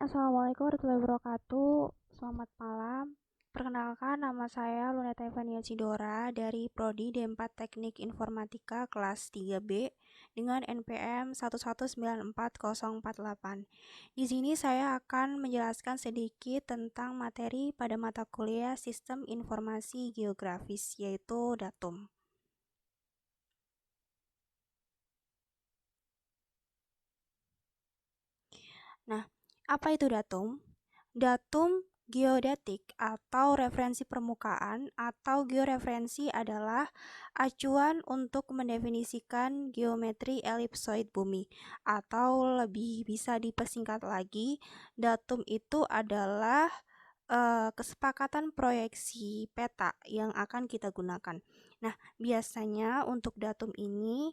Assalamualaikum warahmatullahi wabarakatuh. Selamat malam. Perkenalkan, nama saya Luneta Evania Cidora dari Prodi D4 Teknik Informatika kelas 3B dengan NPM 1194048. Di sini saya akan menjelaskan sedikit tentang materi pada mata kuliah Sistem Informasi Geografis, yaitu Datum. Nah, apa itu datum? Datum geodetik atau referensi permukaan atau georeferensi adalah acuan untuk mendefinisikan geometri elipsoid bumi, atau lebih bisa dipersingkat lagi, datum itu adalah kesepakatan proyeksi peta yang akan kita gunakan. Nah, biasanya untuk datum ini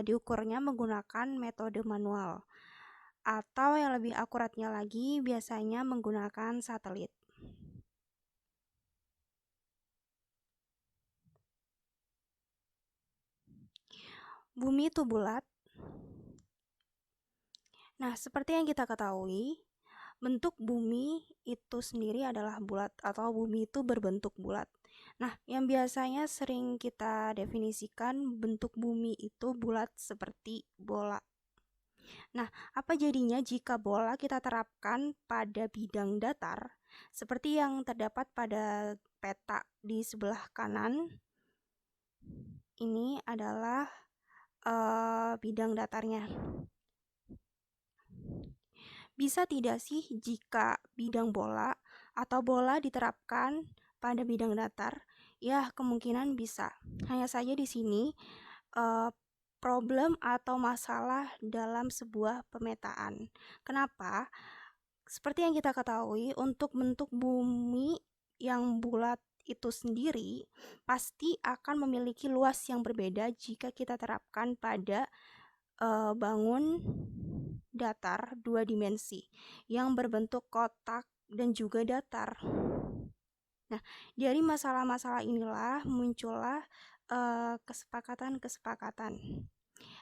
diukurnya menggunakan metode manual, atau yang lebih akuratnya lagi biasanya menggunakan satelit. Bumi itu bulat. Nah, seperti yang kita ketahui, bentuk bumi itu sendiri adalah bulat atau bumi itu berbentuk bulat. Nah, yang biasanya sering kita definisikan bentuk bumi itu bulat seperti bola. Nah, apa jadinya jika bola kita terapkan pada bidang datar, seperti yang terdapat pada peta di sebelah kanan? Ini adalah bidang datarnya. Bisa tidak sih jika bidang bola atau bola diterapkan pada bidang datar? Ya, kemungkinan bisa. Hanya saja di sini problem atau masalah dalam sebuah pemetaan. Kenapa? Seperti yang kita ketahui, untuk bentuk bumi yang bulat itu sendiri pasti akan memiliki luas yang berbeda jika kita terapkan pada bangun datar dua dimensi yang berbentuk kotak dan juga datar. Nah, dari masalah-masalah inilah muncullah kesepakatan-kesepakatan.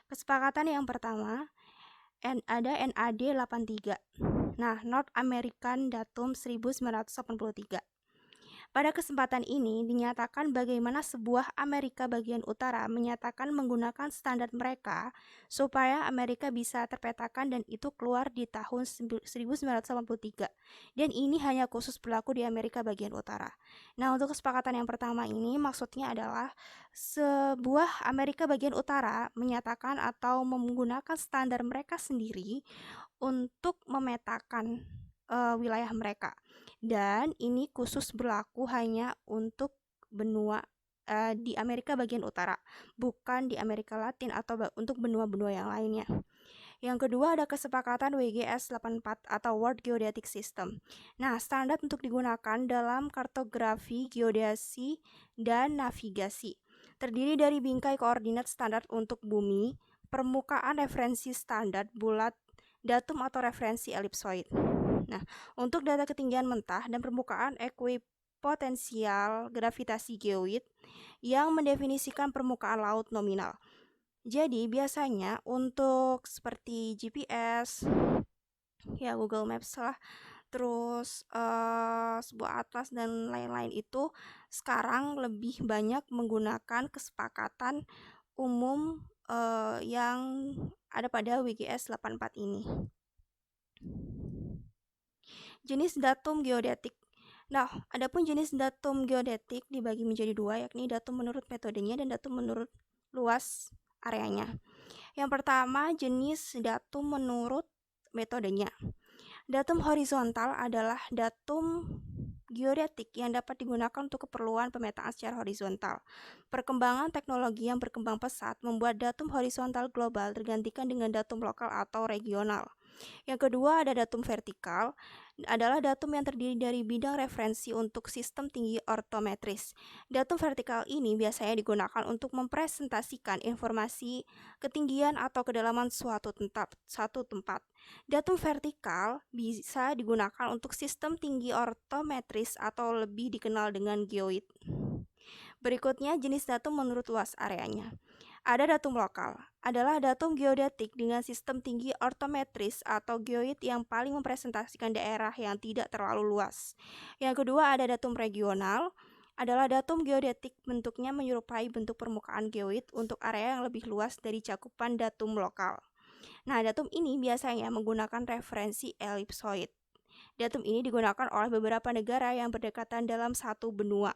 Kesepakatan yang pertama, ada NAD 83. Nah, North American Datum 1983. Pada kesempatan ini dinyatakan bagaimana sebuah Amerika bagian utara menyatakan menggunakan standar mereka supaya Amerika bisa terpetakan dan itu keluar di tahun 1983. Dan ini hanya khusus berlaku di Amerika bagian utara. Nah, untuk kesepakatan yang pertama ini maksudnya adalah sebuah Amerika bagian utara menyatakan atau menggunakan standar mereka sendiri untuk memetakan wilayah mereka. Dan ini khusus berlaku hanya untuk benua di Amerika bagian utara, bukan di Amerika Latin atau untuk benua-benua yang lainnya. Yang kedua ada kesepakatan WGS 84 atau World Geodetic System. Nah, standar untuk digunakan dalam kartografi, geodesi, dan navigasi. Terdiri dari bingkai koordinat standar untuk bumi, permukaan referensi standar bulat, datum atau referensi elipsoid. Nah, untuk data ketinggian mentah dan permukaan ekuipotensial gravitasi geoid yang mendefinisikan permukaan laut nominal. Jadi, biasanya untuk seperti GPS, ya Google Maps lah, terus sebuah atlas dan lain-lain itu sekarang lebih banyak menggunakan kesepakatan umum yang ada pada WGS 84 ini. Jenis datum geodetik. Nah, adapun jenis datum geodetik dibagi menjadi dua, yakni datum menurut metodenya dan datum menurut luas areanya. Yang pertama, jenis datum menurut metodenya. Datum horizontal adalah datum geodetik yang dapat digunakan untuk keperluan pemetaan secara horizontal. Perkembangan teknologi yang berkembang pesat membuat datum horizontal global tergantikan dengan datum lokal atau regional. Yang kedua ada datum vertikal, adalah datum yang terdiri dari bidang referensi untuk sistem tinggi ortometris. Datum vertikal ini biasanya digunakan untuk mempresentasikan informasi ketinggian atau kedalaman suatu tempat. Datum vertikal bisa digunakan untuk sistem tinggi ortometris atau lebih dikenal dengan geoid. Berikutnya jenis datum menurut luas areanya. Ada datum lokal, adalah datum geodetik dengan sistem tinggi ortometris atau geoid yang paling mempresentasikan daerah yang tidak terlalu luas. Yang kedua ada datum regional, adalah datum geodetik bentuknya menyerupai bentuk permukaan geoid untuk area yang lebih luas dari cakupan datum lokal. Nah, datum ini biasanya menggunakan referensi elipsoid. Datum ini digunakan oleh beberapa negara yang berdekatan dalam satu benua.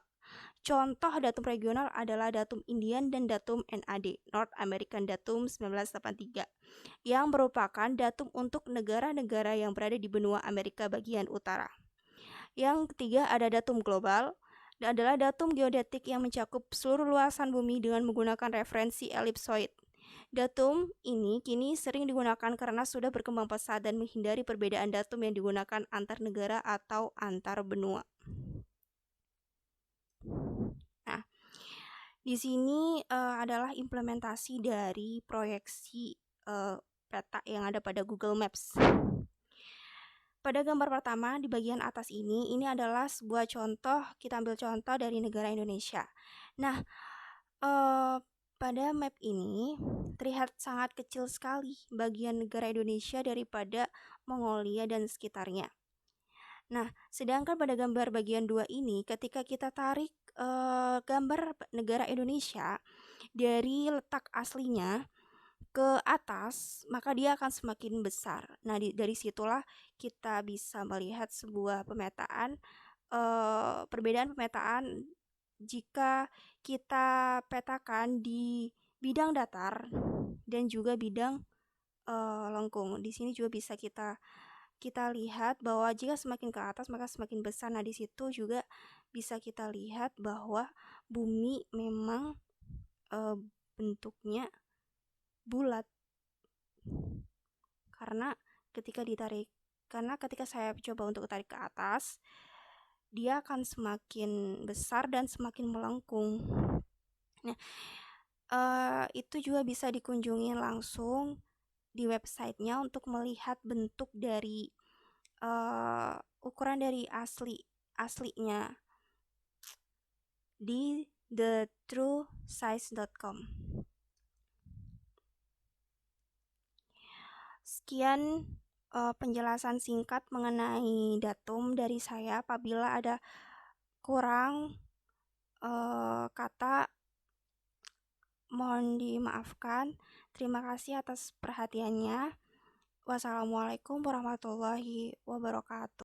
Contoh datum regional adalah datum Indian dan datum NAD, North American Datum 1983, yang merupakan datum untuk negara-negara yang berada di benua Amerika bagian utara. Yang ketiga ada datum global, dan adalah datum geodetik yang mencakup seluruh luasan bumi dengan menggunakan referensi elipsoid. Datum ini kini sering digunakan karena sudah berkembang pesat dan menghindari perbedaan datum yang digunakan antar negara atau antar benua. Nah, di sini adalah implementasi dari proyeksi peta yang ada pada Google Maps. Pada gambar pertama di bagian atas ini adalah sebuah contoh, kita ambil contoh dari negara Indonesia. Nah, pada map ini terlihat sangat kecil sekali bagian negara Indonesia daripada Mongolia dan sekitarnya. Nah, sedangkan pada gambar bagian 2 ini, ketika kita tarik gambar negara Indonesia dari letak aslinya ke atas, maka dia akan semakin besar. Nah, dari situlah kita bisa melihat sebuah pemetaan, perbedaan pemetaan jika kita petakan di bidang datar dan juga bidang lengkung. Di sini juga bisa kita lihat bahwa jika semakin ke atas maka semakin besar. Nah, di situ juga bisa kita lihat bahwa bumi memang bentuknya bulat. Karena ketika saya coba untuk tarik ke atas, dia akan semakin besar dan semakin melengkung. Nah, itu juga bisa dikunjungi langsung di websitenya untuk melihat bentuk dari ukuran dari aslinya di thetruesize.com. Sekian penjelasan singkat mengenai datum dari saya. Apabila ada kurang kata, mohon dimaafkan. Terima kasih atas perhatiannya. Wassalamualaikum warahmatullahi wabarakatuh.